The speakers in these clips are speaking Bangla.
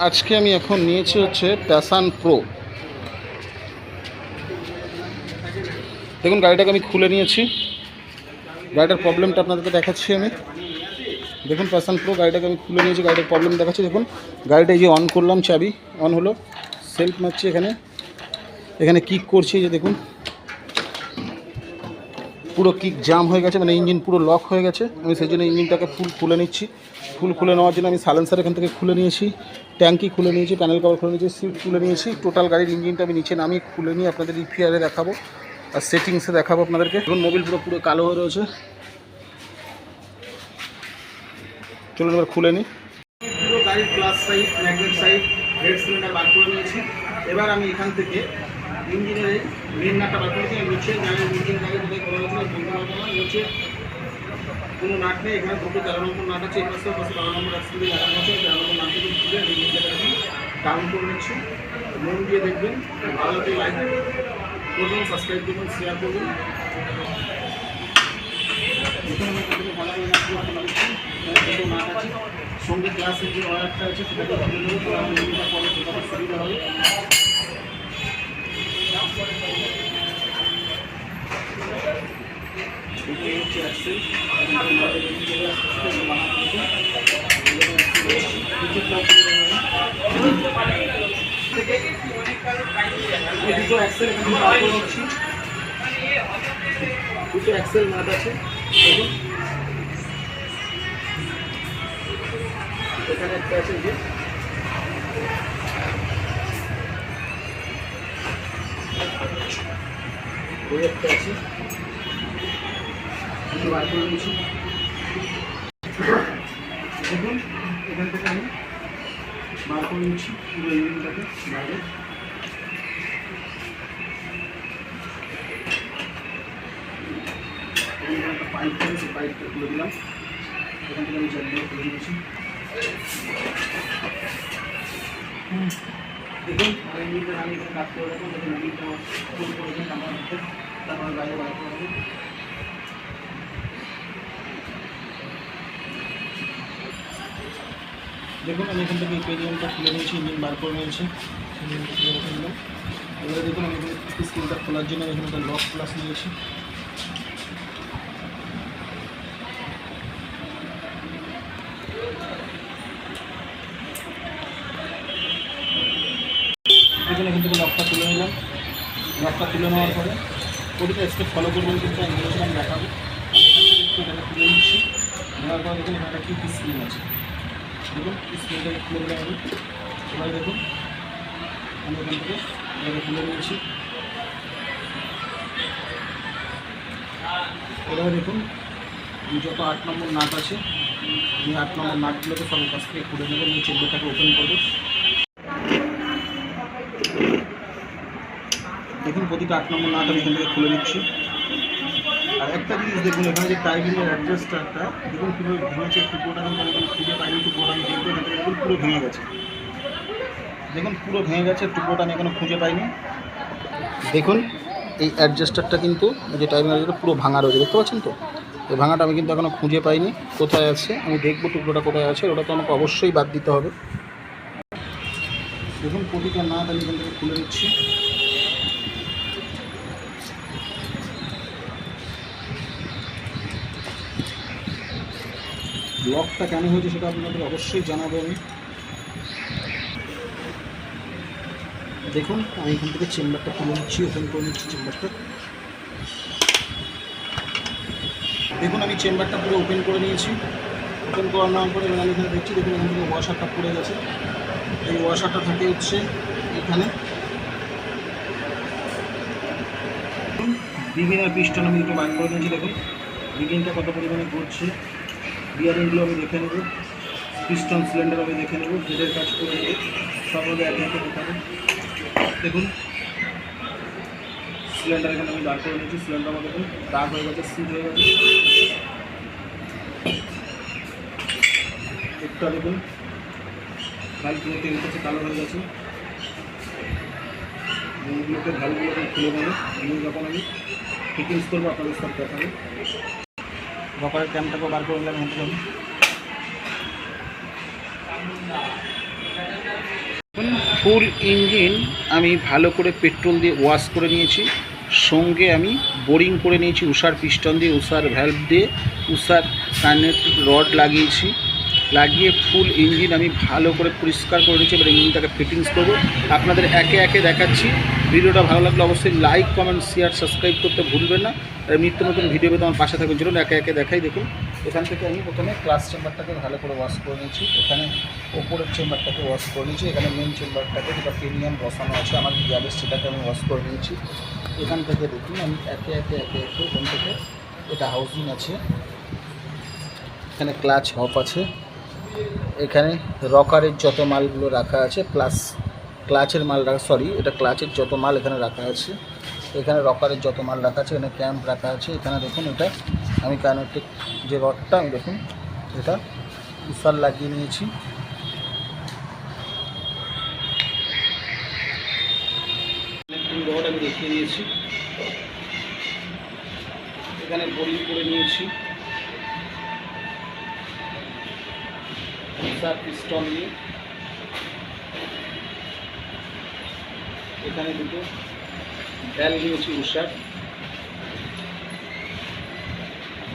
আজকে আমি এখন নিয়েছি হচ্ছে প্যাশান প্রো। দেখুন গাড়িটাকে আমি খুলে নিয়েছি, গাড়িটার প্রবলেমটা আপনাদেরকে দেখাচ্ছি আমি। দেখুন প্যাশান প্রো গাড়িটাকে আমি খুলে নিয়েছি, গাড়িটার প্রবলেম দেখাচ্ছি। দেখুন গাড়িটা এই যে অন করলাম, চাবি অন হলো, সেলফ মারছি, এখানে কিক করছি, যে দেখুন পুরো কিক জাম হয়ে গেছে, মানে ইঞ্জিন পুরো লক হয়ে গেছে। আমি সেই জন্য ইঞ্জিনটাকে ফুল খুলে নিচ্ছি। ফুল খুলে নেওয়ার জন্য আমি সাইলেন্সার এখান থেকে খুলে নিয়েছি, ট্যাঙ্কি খুলে নিয়েছি, প্যানেল কভার খুলে নিয়েছি, সিট খুলে নিয়েছি। টোটাল গাড়ির ইঞ্জিনটা আমি নিচে নামিয়ে খুলে নিয়ে আপনাদের ইপিআরে দেখাবো আর সেটিংসে দেখাবো আপনাদেরকে। এখন মোবিল পুরো কালো হয়ে রয়েছে। চলুন এবার খুলে নিই। পুরো গাড়ির plus side, magnet side, red cylinder বার করে নিয়েছি। এবার আমি এখান থেকে ইঞ্জিনের এই মেন নাটটা বার করেছি। নিচে গাড়ির ইঞ্জিন গাড়ি কোথায় করা হয়েছিল বলতে পারবো না। নিচে কোনো নাট নেই, এখানে দুটো 13 নম্বর নাট আছে, এই পাশে 12 নম্বর অ্যাক্সেল লাগানো আছে। 13 নম্বর নাট থেকে খুলে ইঞ্জিনটাকে আমি ডাউন করে নিচ্ছি। মন দিয়ে দেখবেন, ভালো করে লাইক করবেন, সাবস্ক্রাইব করবেন, শেয়ার করবেন। সঙ্গে ক্লাসের যে ওয়ারটা আছে সেটাকে খুলে নেবো, তো আমি পরে সুবিধা হবে। দুটো অ্যাক্সেল নাট আছে, দেখুন এখানে একটা আছে, যে ওই একটা আছে, বার করে নিয়েছি। দেখুন এখান থেকে আমি বার করে নিচ্ছি পুরো ইঞ্জিনটাকে বাইরে। একটা পাইপ থাকে, সেই পাইপটা খুলে দিলাম। এখান থেকে আমি চারদিকে খুলে দিয়েছি। দেখুন ইঞ্জিনটা আমি এখানে কাজ করে রাখবো, দেখুন ইঞ্জিনটা ফুল করে দিন আমার মধ্যে, তারপর বাইরে বার করে দেবো। দেখুন আমি এখান থেকে পেরিয়নটা খুলে নিয়েছি, ইঞ্জিন বার করে নিয়েছি। এবারে দেখুন আমি স্ক্রিনটা খোলার জন্য এখানে একটা লক প্লাস নিয়েছি। দেখুন এখান থেকে লকটা তুলে নিলাম। লকটা তুলে নেওয়ার পরে প্রতিটা স্টেপ ফলো করবেন, কিন্তু আমি বলেছিলাম দেখাবো। আমি এখান থেকে একটু এটাকে তুলে নিচ্ছি, নেওয়ার পরে দেখুন এখানে একটা স্ক্রিন আছে। দেখুন স্ক্রিনটাকে খুলে দিলাম আমি। এবার দেখুন আমি এখান থেকে এটাকে তুলে নিয়েছি। এবারে দেখুন যত 8 নম্বর নাট আছে, এই 8 নম্বর নাটগুলোকে সব কাছ থেকে খুলে নেবো, নিয়ে চেম্বারটাকে ওপেন করবো। দেখুন প্রতিটা 8 নম্বর নাট আমি এখান থেকে খুলে নিচ্ছি। আর একটা জিনিস দেখুন, এখানে যে টাইমিংয়ের অ্যাডজাস্টারটা দেখুন কীভাবে ভেঙেছে, টুকরোটা কিন্তু আমি খুঁজে পাইনি। টুকরোটা আমি দেখবো, এখান থেকে দেখুন পুরো ভেঙে গেছে। দেখুন পুরো ভেঙে গেছে, টুকরোটা আমি এখনও খুঁজে পাইনি। দেখুন এই অ্যাডজাস্টারটা কিন্তু যে টাইমিংয়ের পুরো ভাঙা রয়েছে, দেখতে পাচ্ছেন তো? এই ভাঙাটা আমি কিন্তু এখনও খুঁজে পাইনি, কোথায় আছে আমি দেখবো। টুকরোটা কোথায় আছে, ওটা তো আমাকে অবশ্যই বাদ দিতে হবে। দেখুন প্রতিটা নাট আমি এখান থেকে খুলে নিচ্ছি। লকটা কেন হয়েছে সেটা আপনাদের অবশ্যই জানাবো আমি। দেখুন আমি এখান থেকে চেম্বারটা খুলে নিচ্ছি, ওপেন করে নিচ্ছি চেম্বারটা। দেখুন আমি চেম্বারটা পুরো ওপেন করে নিয়েছি। ওপেন করে নেওয়ার পরে আমি এখানে দেখছি, দেখুন এখান থেকে ওয়াশারটা পড়ে গেছে। এই ওয়াশারটা থাকে হচ্ছে এখানে। বিগিন আর পিস্টন আমি দুটো বার করে নিয়েছি। দেখুন বিগিনটা কত পরিমাণে ঘুরছে, বিয়ারিংগুলো আমি দেখে নেব, পিস্টন সিলিন্ডার আমি দেখে নেব, হেডের কাজ করে নেব, সর্বদা এক একে দেখাবো। দেখুন সিলিন্ডার এখানে আমি বার করে নিয়েছি। সিলিন্ডার আমার দেখুন দাগ হয়ে গেছে, সিজ হয়ে গেছে। একটা দেখুন ভালগুলো তেল করছে, কালো হয়ে গেছে। এইগুলোকে ভালগুলোকে খুলে নেবো, নিয়ে যখন আমি ফিটিংস করবো আপনাদের সব দেখাবো। বকারের ক্যামটাকেও বার করে নিলাম এখান থেকে আমি। ফুল ইঞ্জিন আমি ভালো করে পেট্রোল দিয়ে ওয়াশ করে নিয়েছি, সঙ্গে আমি বোরিং করে নিয়েছি উষার পিস্টন দিয়ে, উষার ভ্যালভ দিয়ে, উষার কানেক্টিং রড লাগিয়েছি। লাগিয়ে ফুল ইঞ্জিন আমি ভালো করে পরিষ্কার করে নিয়েছি। এবার ইঞ্জিনটাকে ফিটিংস করবো, আপনাদের একে একে দেখাচ্ছি। ভিডিওটা ভালো লাগলে অবশ্যই লাইক, কমেন্ট, শেয়ার, সাবস্ক্রাইব করতে ভুলবেন না। আর নিত্য নতুন ভিডিও পেতে আমার পাশে থাকবেন। চলুন একে একে দেখাই। দেখুন, এখান থেকে আমি প্রথমে ক্লাস চেম্বারটাকে ভালো করে ওয়াশ করে নিয়েছি। এখানে ওপরের চেম্বারটাকে ওয়াশ করে নিয়েছি। এখানে মেন চেম্বারটাকে যেটা প্রিমিয়াম বসানো আছে আমার গিয়ারের, সেটাকে আমি ওয়াশ করে নিয়েছি। এখান থেকে দেখুন আমি একে একে এখান থেকে এটা হাউজিং আছে, এখানে ক্লাচ হপ আছে, এখানে রকারের যত মালগুলো রাখা আছে, প্লাস ক্লাচের মাল রাখা, সরি এটা ক্লাচের যত মাল এখানে রাখা আছে, এখানে রকারের যত মাল রাখা আছে, এখানে ক্যাম্প রাখা আছে। এখানে দেখুন এটা আমি কানেক্টিং যে রডটা আমি দেখুন এটা উষার লাগিয়ে নিয়েছি। কানেক্টিং রড আমি দেখিয়ে দিয়েছি, এখানে বোরিং করে নিয়েছি উষার পিস্টন নিয়ে। এখানে দুটো ভ্যালভ নিয়েছি উষার,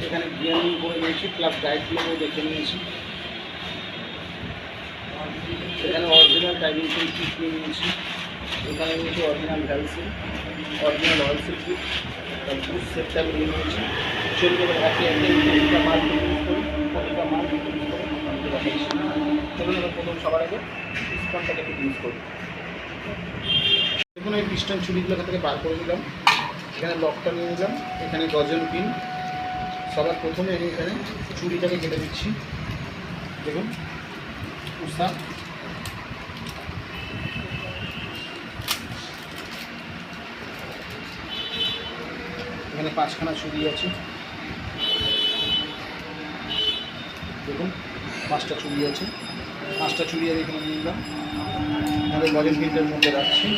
এখানে গিয়ারিং করে নিয়েছি, প্লাস গাইডগুলোকেও দেখে নিয়েছি। এখানে অরিজিনাল টাইমিং সিল কিট নিয়ে নিয়েছি, এখানে নিয়েছি original valve seal, original oil seal kit, তার বুস্ট সেটটা আমি নিয়ে নিয়েছি। চলুন এবার একে একে প্রতিটা মাল ফিটিংস করি, প্রতিটা মাল ফিটিংস করে আমি দেখাচ্ছি। চলুন এবার প্রথম সবার আগে পিস্টনটাকে ফিটিংস করি। দেখুন এই পিস্টন চুড়িগুলো এখান থেকে বার করে নিলাম, এখানে লকটা নিয়ে নিলাম, এখানে গজন পিন। সবার প্রথমে আমি এখানে চুড়িটাকে কেটে দিচ্ছি। দেখুন উষা, এখানে 5খানা চুড়ি আছে, দেখুন 5টা চুড়ি আছে। 5টা চুড়ি আমি এখানে নিয়ে নিলাম, আমাদের গজন পিনটার মধ্যে রাখছি।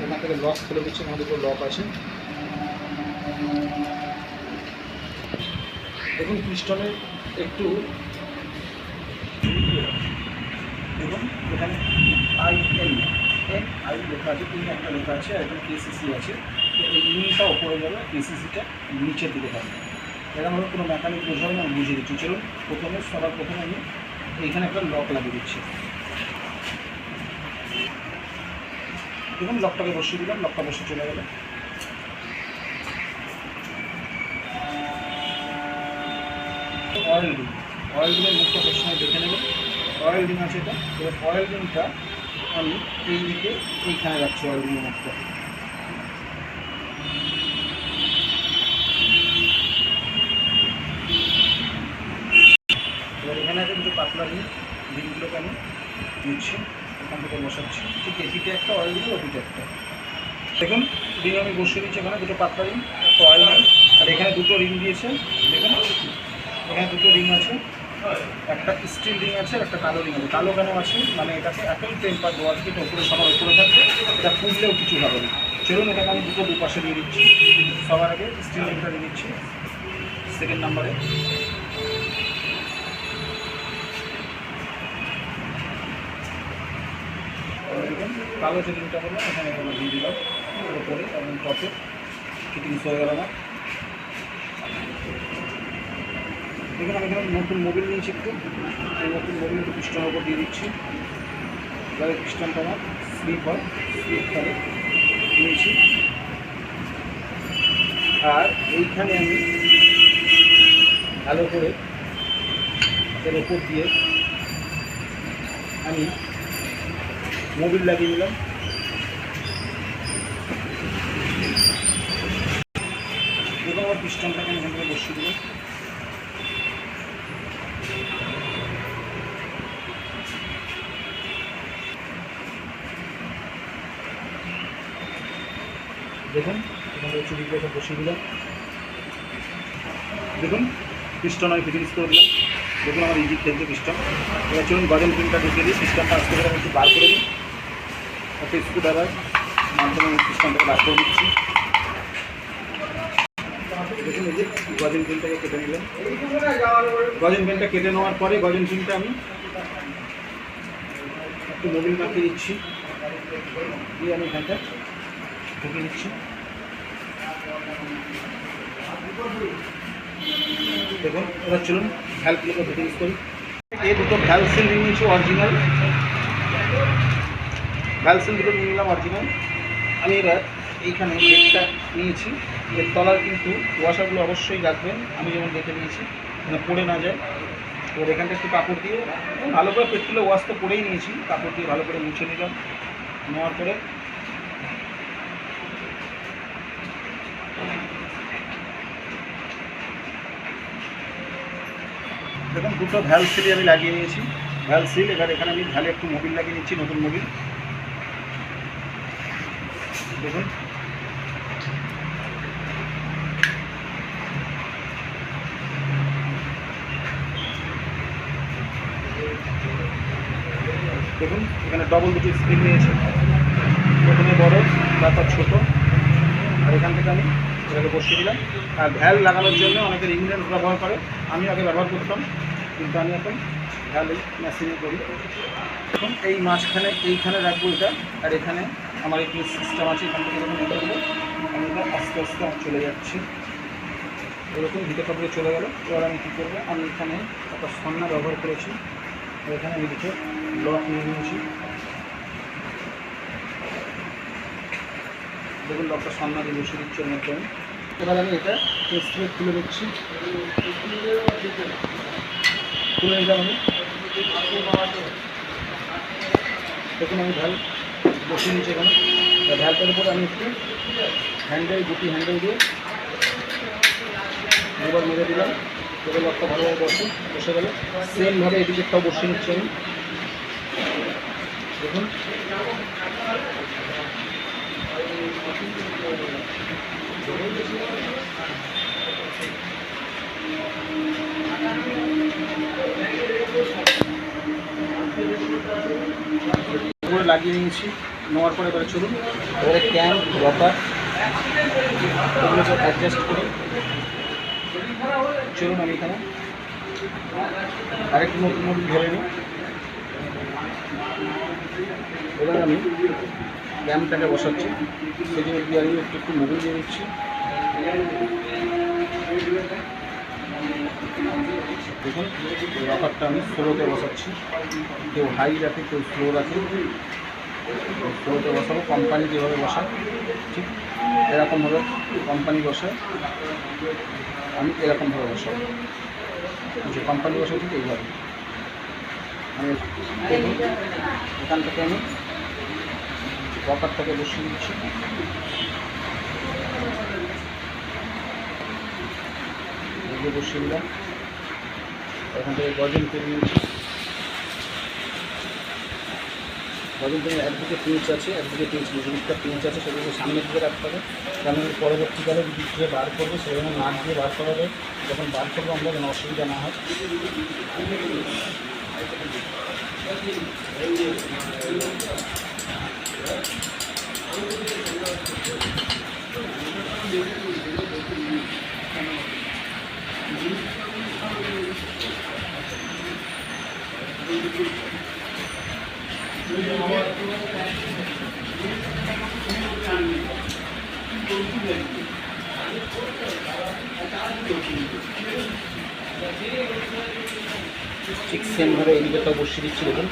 এখান থেকে লক খুলে দিচ্ছি, আমাদের উপর লক আছে। দেখুন পিস্টনের একটু দেখুন এখানে IN লেখা আছে, ইন একটা লেখা আছে, আর এখানে KCC আছে। তো এই ইনটা ওপরে যাবে, KCCটা নিচের দিকে থাকবে। এরকমভাবে কোনো মেকানিক বোঝাবে না, আমি বুঝিয়ে দিচ্ছি। চলুন সবার প্রথমে আমি এইখানে একটা লক লাগিয়ে দিচ্ছি। দেখুন লকটাকে বসিয়ে দিলাম, লকটা বসে চলে গেল। অয়েল রিংয়ের মুখটা সবসময় দেখে নেব। অয়েল রিং আছে এটা। এবার অয়েল রিংটা আমি এই দিকে এইখানে রাখছি, অয়েল রিংয়ের মুখটা। এবার এখানে আছে দুটো পাতলা রিংগুলোকে আমি নিচ্ছি, এখান থেকে বসাচ্ছি। ঠিক এদিকে একটা অয়েল রিং, ওদিকে একটা। দেখুন রিং আমি বসিয়ে দিচ্ছি, এখানে দুটো পাতলা রিং, একটা অয়েল রিং, আর এখানে দুটো রিং দিয়েছে। দেখুন এখানে দুটো রিং আছে, একটা স্টিল রিং আছে, একটা কালো রিং আছে। কালো কেন আছে মানে এটাকে একই টেম্পার দেওয়া আছে, এটা উপরে সবার উপরে থাকবে, এটা পুড়লেও কিছু হবে না। চলুন এটাকে আমি দুটো দুপাশে দিয়ে দিচ্ছি। সবার আগে স্টিল রিংটা দিয়ে দিচ্ছি সেকেন্ড নাম্বারে। কালো যে রিংটা বললাম এখানে এখানে দিয়ে দিলাম উপরে এবং টপে, ফিটিংস হয়ে গেল না। দেখুন আমি এখানে নতুন মোবিল নিয়েছি একটু, এই নতুন মোবিল একটু পিস্টনের ওপর দিয়ে দিচ্ছি, যাতে পিস্টনটা আমার স্লিপ হয়, স্লিপ করে নিয়েছি। আর এইখানে আমি ভালো করে এর ওপর দিয়ে আমি মোবিল লাগিয়ে নিলাম। দেখুন আমার পিস্টনটাকে আমি এখান থেকে বসিয়ে দিলাম। দেখুন এখানে চুড়িগুলো বসিয়ে দিলাম। দেখুন পিস্টন আমি ফিটিংস করে দিলাম। দেখুন আমার ইজি খেলছে পিস্টন। এবার চলুন গজন পিনটা ঢুকিয়ে দিই, পিস্টনটা আস্তে করে একটু বার করে দিই। একটা স্ক্রু ড্রাইভার মাধ্যমে পিস্টনটাকে বার করে দিচ্ছি। দেখুন এই যে গজন পিনটাকে কেটে নিলাম। গজন পিনটা কেটে নেওয়ার পরে গজন পিনটা আমি একটু মোবিল মাখিয়ে দিচ্ছি। দিয়ে আমি এখানটা ঢুকিয়ে নিচ্ছি। দেখুন এবার চলুন ভ্যালগুলোকে ঢুকে ইউজ করি। এই দুটো ভ্যাল সিল নিয়ে নিয়েছি অরিজিনাল, ভ্যাল সিল দুটো নিয়ে নিলাম অরিজিনাল। আমি এবার এইখানে হেডটা নিয়েছি, এর তলার কিন্তু ওয়াশারগুলো অবশ্যই রাখবেন, আমি যেমন দেখে নিয়েছি যেন পড়ে না যায়। এবার এখানটা একটু কাপড় দিয়ে ভালো করে পেট্রোলে ওয়াশ তো করেই নিয়েছি, কাপড় দিয়ে ভালো করে মুছে নিলাম। নেওয়ার পরে দেখুন দুটো ভ্যাল সিলই আমি লাগিয়ে নিয়েছি, ভ্যাল সিল। এবার এখানে আমি ভ্যালে একটু মোবিল লাগিয়ে নিচ্ছি, নতুন মোবিল। দেখুন দেখুন এখানে ডবল দুটো স্প্রিং নিয়েছে, প্রথমে বড় তারপর ছোটো। আর এখান থেকে আমি এটাকে বসিয়ে দিলাম। আর ভ্যাল লাগানোর জন্য অনেকের ইংল্যান্ড ব্যবহার করে, আমি আগে ব্যবহার করতাম, কিন্তু আমি এখন ভ্যাল মেশিনে করি। এখন এই মাঝখানে এইখানে রাখবো এটা, আর এখানে আমার একটু সিস্টেম আছে, এখান থেকে যখন এটা করবো আমি এটা আস্তে আস্তে চলে যাচ্ছি, এরকম ভিতর কাপড়ে চলে গেল। এবার আমি কী করবো, আমি এখানে একটা সন্না ব্যবহার করেছি, এখানে আমি কিছু লক নিয়ে নিয়েছি। দেখুন লকটা সন্না দিয়ে বসিয়ে দিচ্ছি এর মধ্যে আমি। এবার আমি এটা স্ট্রেট তুলে দিচ্ছি, তুলে নিলাম আমি। দেখুন আমি ভ্যাল বসিয়ে নিচ্ছি এখানে। ভ্যালটার উপর আমি একটু হ্যান্ডেল, গুটি হ্যান্ডেল দিয়ে দুবার মেরে দিলাম, এবার লকটা ভালোভাবে বসে গেল। সেমভাবে এদিকেরটাও বসিয়ে নিচ্ছি আমি। দেখুন করে লাগিয়ে নিয়েছি, নেওয়ার পরে এবারে চলুন এবারে ক্যান রবার এগুলোকে অ্যাডজাস্ট করি। চলুন আমি এখানে আরেকটু নতুন মোবিল ধরে নিই। এবার আমি ক্যাম্পটাকে বসাচ্ছি, সেই জন্য দিয়ে আমি একটু মোবিল দিয়ে দিচ্ছি। দেখুন রবারটা আমি স্লোতে বসাচ্ছি, কেউ হাই রাখে কেউ স্লো রাখে, স্লোতে বসাবো। কোম্পানি যেভাবে বসায় ঠিক এরকমভাবে কোম্পানি বসায়, আমি এরকমভাবে বসাবো, যে কোম্পানি বসাই ঠিক এইভাবে। আমি এখান থেকে আমি রবারটাকে বসিয়ে দিচ্ছি। বসিয়ে দিলাম, এখান থেকে গর্জন করে নিয়েছি। গর্জন করে একদিকে পিঞ্চ আছে, একদিকে পিঞ্চ জিনিসটা পিঞ্চ আছে, সেগুলো সামনের দিকে রাখতে হবে। কারণ পরবর্তীকালে যদি দিয়ে বার করবো সেখানে নাক দিয়ে বার করা হবে, যখন বার করবো আমরা যেন অসুবিধা না হয়। ঠিক সেমভাবে এদিকেরটাও বসিয়ে দিচ্ছি। দেখুন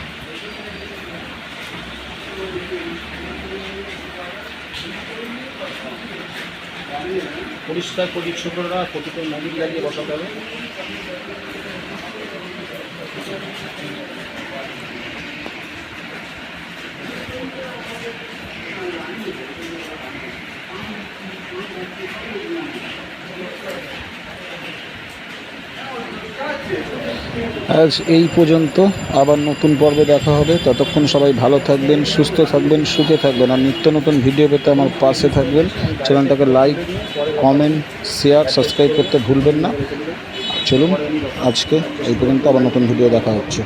পরিষ্কার পরিচ্ছন্নতা প্রতিটা মোবিল লাগিয়ে বসাতে হবে। আজ এই পর্যন্ত, আবার নতুন পর্বে দেখা হবে। ততক্ষণ সবাই ভালো থাকবেন, সুস্থ থাকবেন, সুখে থাকবেন। আর নিত্য নতুন ভিডিও পেতে আমার পাশে থাকবেন। চ্যানেলটাকে লাইক, কমেন্ট, শেয়ার, সাবস্ক্রাইব করতে ভুলবেন না। চলুন আজকে এই পর্যন্ত, আবার নতুন ভিডিও দেখা হচ্ছে।